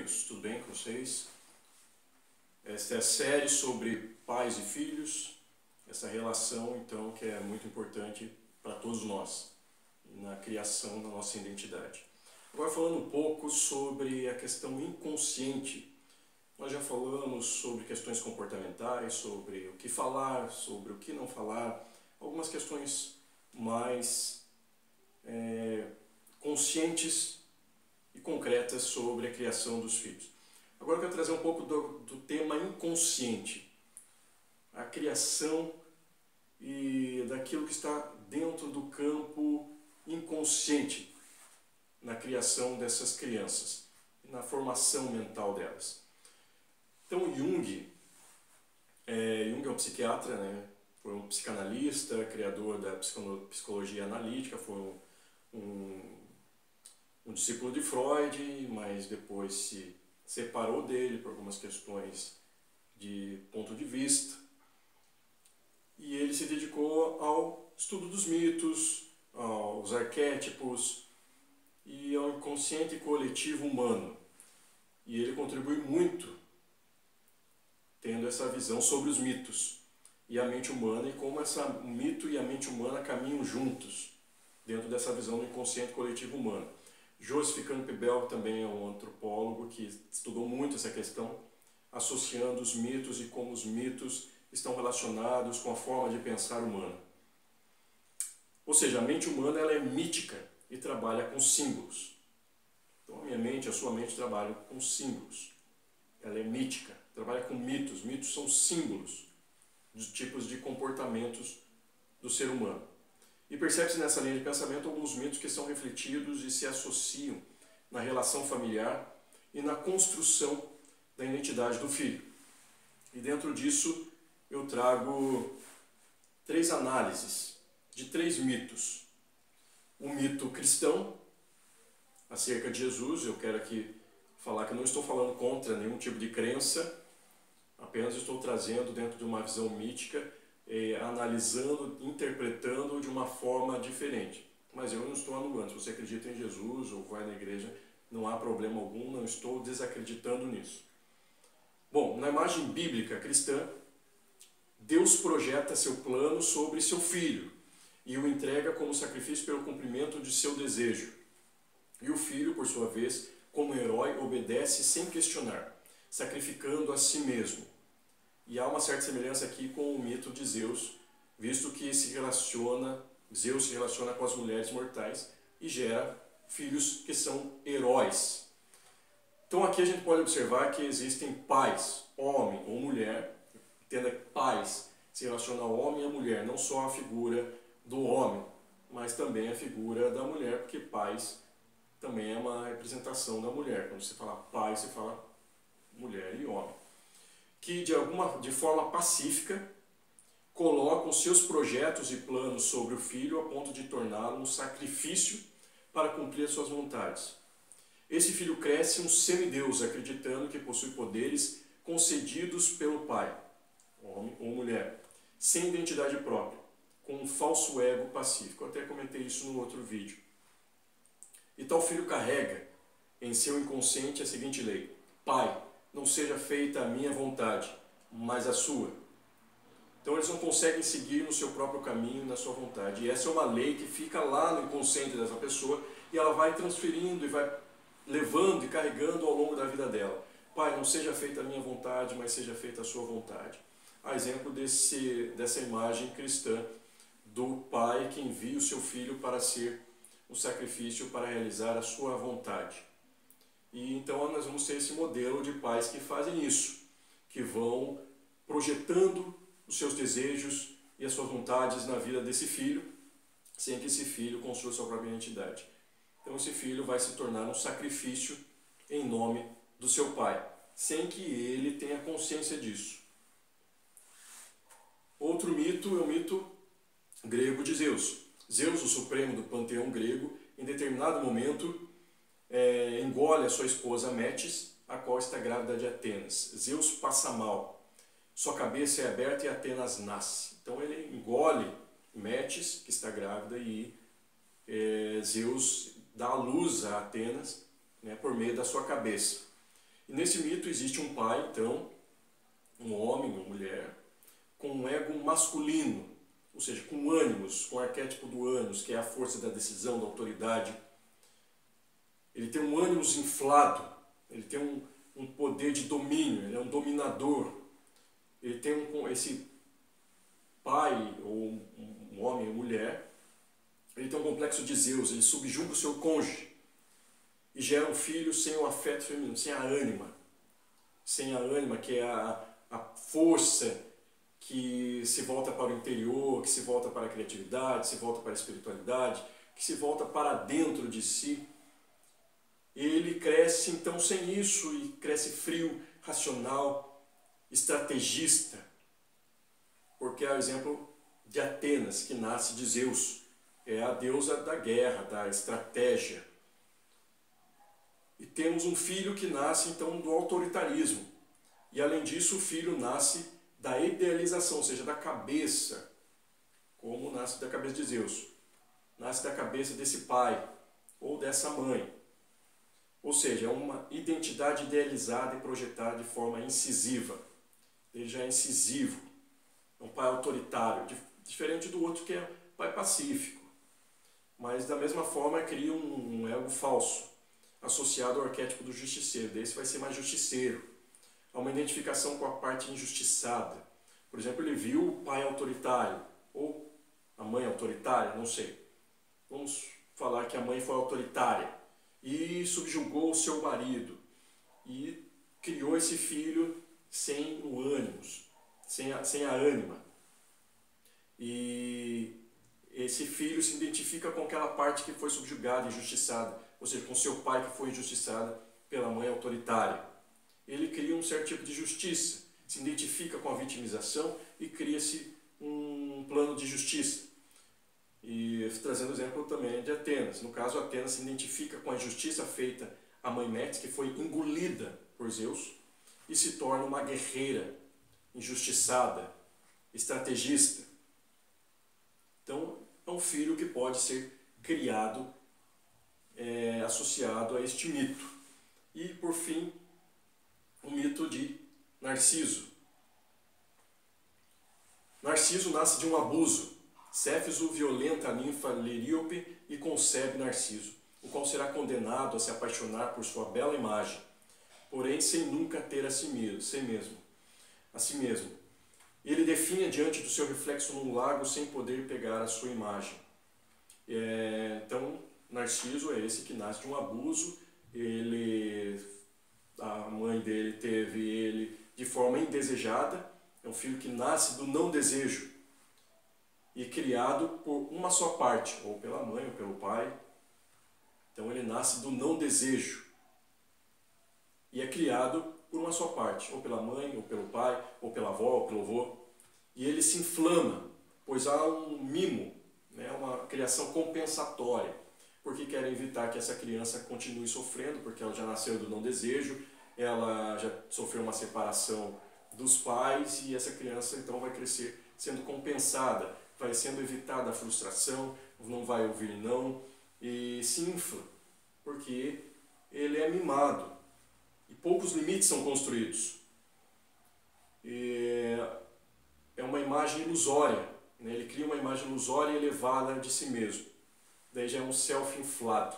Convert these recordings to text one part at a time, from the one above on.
amigos, tudo bem com vocês? Esta é a série sobre pais e filhos, essa relação então que é muito importante para todos nós, na criação da nossa identidade. Agora falando um pouco sobre a questão inconsciente, nós já falamos sobre questões comportamentais, sobre o que falar, sobre o que não falar, algumas questões mais conscientes e concretas sobre a criação dos filhos. Agora eu quero trazer um pouco do tema inconsciente, a criação e daquilo que está dentro do campo inconsciente na criação dessas crianças, na formação mental delas. Então Jung é um psiquiatra, né? Foi um psicanalista, criador da psicologia analítica, foi um discípulo de Freud, mas depois se separou dele por algumas questões de ponto de vista. E ele se dedicou ao estudo dos mitos, aos arquétipos e ao inconsciente coletivo humano. E ele contribui muito tendo essa visão sobre os mitos e a mente humana e como o mito e a mente humana caminham juntos dentro dessa visão do inconsciente coletivo humano. Joseph Campbell também é um antropólogo que estudou muito essa questão, associando os mitos e como os mitos estão relacionados com a forma de pensar humana. Ou seja, a mente humana ela é mítica e trabalha com símbolos. Então a minha mente, a sua mente trabalham com símbolos. Ela é mítica, trabalha com mitos. Mitos são símbolos dos tipos de comportamentos do ser humano. E percebe-se nessa linha de pensamento alguns mitos que são refletidos e se associam na relação familiar e na construção da identidade do filho. E dentro disso eu trago 3 análises de 3 mitos. O mito cristão, acerca de Jesus. Eu quero aqui falar que eu não estou falando contra nenhum tipo de crença, apenas estou trazendo dentro de uma visão mítica, analisando, interpretando de uma forma diferente. Mas eu não estou anulando. Se você acredita em Jesus ou vai na igreja, não há problema algum, não estou desacreditando nisso. Bom, na imagem bíblica cristã, Deus projeta seu plano sobre seu filho e o entrega como sacrifício pelo cumprimento de seu desejo. E o filho, por sua vez, como herói, obedece sem questionar, sacrificando a si mesmo. E há uma certa semelhança aqui com o mito de Zeus, visto que Zeus se relaciona com as mulheres mortais e gera filhos que são heróis. Então aqui a gente pode observar que existem pais, homem ou mulher, entenda que pais se relacionam ao homem e à mulher, não só a figura do homem, mas também a figura da mulher, porque pais também é uma representação da mulher. Quando você fala pai, você fala mulher e homem. Que de forma pacífica colocam seus projetos e planos sobre o filho a ponto de torná-lo um sacrifício para cumprir as suas vontades. Esse filho cresce um semideus, acreditando que possui poderes concedidos pelo pai, homem ou mulher, sem identidade própria, com um falso ego pacífico. Eu até comentei isso no outro vídeo. E tal filho carrega em seu inconsciente a seguinte lei: Pai, não seja feita a minha vontade, mas a sua. Então eles não conseguem seguir no seu próprio caminho, na sua vontade. E essa é uma lei que fica lá no inconsciente dessa pessoa e ela vai transferindo e vai levando e carregando ao longo da vida dela. Pai, não seja feita a minha vontade, mas seja feita a sua vontade. A exemplo dessa imagem cristã do pai que envia o seu filho para ser um sacrifício para realizar a sua vontade. E então nós vamos ter esse modelo de pais que fazem isso, que vão projetando os seus desejos e as suas vontades na vida desse filho, sem que esse filho construa sua própria identidade. Então esse filho vai se tornar um sacrifício em nome do seu pai, sem que ele tenha consciência disso. Outro mito é o mito grego de Zeus. Zeus, o supremo do panteão grego, em determinado momento engole a sua esposa Metis, a qual está grávida de Atenas. Zeus passa mal, sua cabeça é aberta e Atenas nasce. Então ele engole Metis, que está grávida, e Zeus dá a luz a Atenas, né, por meio da sua cabeça. E nesse mito existe um pai, então, um homem, uma mulher, com um ego masculino, ou seja, com ânimos, com o arquétipo do ânimos, que é a força da decisão, da autoridade. Ele tem um ânimos inflado, ele tem um poder de domínio, ele é um dominador. Ele tem esse pai, ou um homem ou mulher, ele tem um complexo de Zeus, ele subjuga o seu cônjuge e gera um filho sem o afeto feminino, sem a ânima. Sem a ânima, que é a força que se volta para o interior, que se volta para a criatividade, se volta para a espiritualidade, que se volta para dentro de si. Ele cresce então sem isso e cresce frio, racional, estrategista, porque é o exemplo de Atenas, que nasce de Zeus, é a deusa da guerra, da estratégia. E temos um filho que nasce então do autoritarismo, e além disso o filho nasce da idealização, ou seja, da cabeça, como nasce da cabeça de Zeus, nasce da cabeça desse pai ou dessa mãe. Ou seja, é uma identidade idealizada e projetada de forma incisiva. Ele já é incisivo, é um pai autoritário, diferente do outro que é pai pacífico. Mas da mesma forma cria um ego falso, associado ao arquétipo do justiceiro. Desse vai ser mais justiceiro. Há uma identificação com a parte injustiçada. Por exemplo, ele viu o pai autoritário, ou a mãe autoritária, não sei. Vamos falar que a mãe foi autoritária e subjugou o seu marido e criou esse filho sem o ânimos, sem a ânima. E esse filho se identifica com aquela parte que foi subjugada, injustiçada, ou seja, com seu pai que foi injustiçado pela mãe autoritária. Ele cria um certo tipo de justiça, se identifica com a vitimização e cria-se um plano de justiça. E trazendo o exemplo também de Atenas. No caso, Atenas se identifica com a injustiça feita à mãe Metis, que foi engolida por Zeus, e se torna uma guerreira, injustiçada, estrategista. Então, é um filho que pode ser criado, associado a este mito. E, por fim, o mito de Narciso. Narciso nasce de um abuso. Céfiso violenta a ninfa Leríope e concebe Narciso, o qual será condenado a se apaixonar por sua bela imagem, porém sem nunca ter a si mesmo. Ele definha diante do seu reflexo num lago sem poder pegar a sua imagem. Então, Narciso é esse que nasce de um abuso. A mãe dele teve ele de forma indesejada. É um filho que nasce do não desejo e criado por uma só parte, ou pela mãe ou pelo pai. Então ele nasce do não desejo e é criado por uma só parte, ou pela mãe, ou pelo pai, ou pela avó, ou pelo avô. E ele se inflama, pois há um mimo, uma criação compensatória, porque querem evitar que essa criança continue sofrendo, porque ela já nasceu do não desejo, ela já sofreu uma separação dos pais e essa criança então vai crescer sendo compensada, vai sendo evitada a frustração, não vai ouvir não e se infla, porque ele é mimado e poucos limites são construídos. É uma imagem ilusória, ele cria uma imagem ilusória e elevada de si mesmo. Daí já é um self-inflado,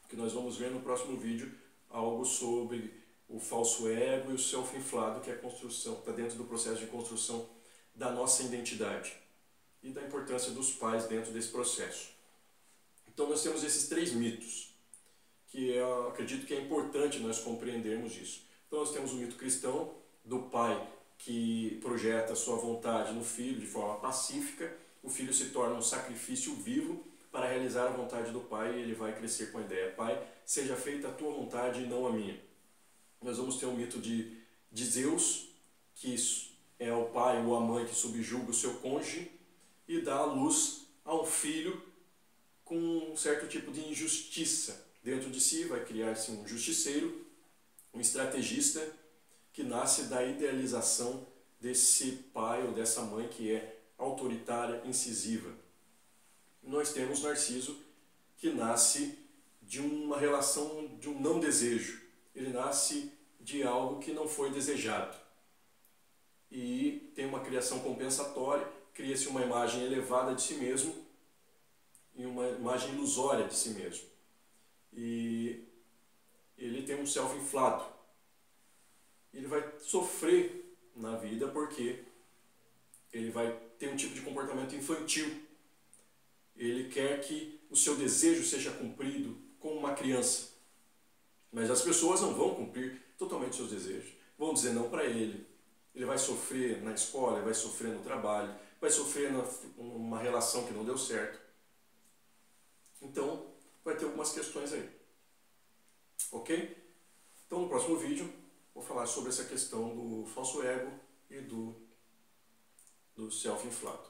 que nós vamos ver no próximo vídeo algo sobre o falso ego e o self-inflado, que é a construção, está dentro do processo de construção da nossa identidade e da importância dos pais dentro desse processo. Então nós temos esses 3 mitos, que eu acredito que é importante nós compreendermos isso. Então nós temos o mito cristão, do pai que projeta sua vontade no filho de forma pacífica, o filho se torna um sacrifício vivo para realizar a vontade do pai e ele vai crescer com a ideia: Pai, seja feita a tua vontade e não a minha. Nós vamos ter o mito de Zeus, que é o pai ou a mãe que subjuga o seu cônjuge e dá à luz a um filho com um certo tipo de injustiça dentro de si, vai criar-se um justiceiro, um estrategista, que nasce da idealização desse pai ou dessa mãe que é autoritária, incisiva. Nós temos Narciso, que nasce de uma relação de um não desejo. Ele nasce de algo que não foi desejado. E tem uma criação compensatória, cria-se uma imagem elevada de si mesmo e uma imagem ilusória de si mesmo. E ele tem um self inflado. Ele vai sofrer na vida porque ele vai ter um tipo de comportamento infantil. Ele quer que o seu desejo seja cumprido como uma criança. Mas as pessoas não vão cumprir totalmente seus desejos. Vão dizer não para ele. Ele vai sofrer na escola, ele vai sofrer no trabalho, vai sofrer numa relação que não deu certo. Então, vai ter algumas questões aí. Ok? Então, no próximo vídeo, vou falar sobre essa questão do falso ego e do self-inflado.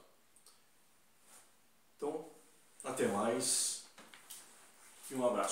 Então, até mais e um abraço.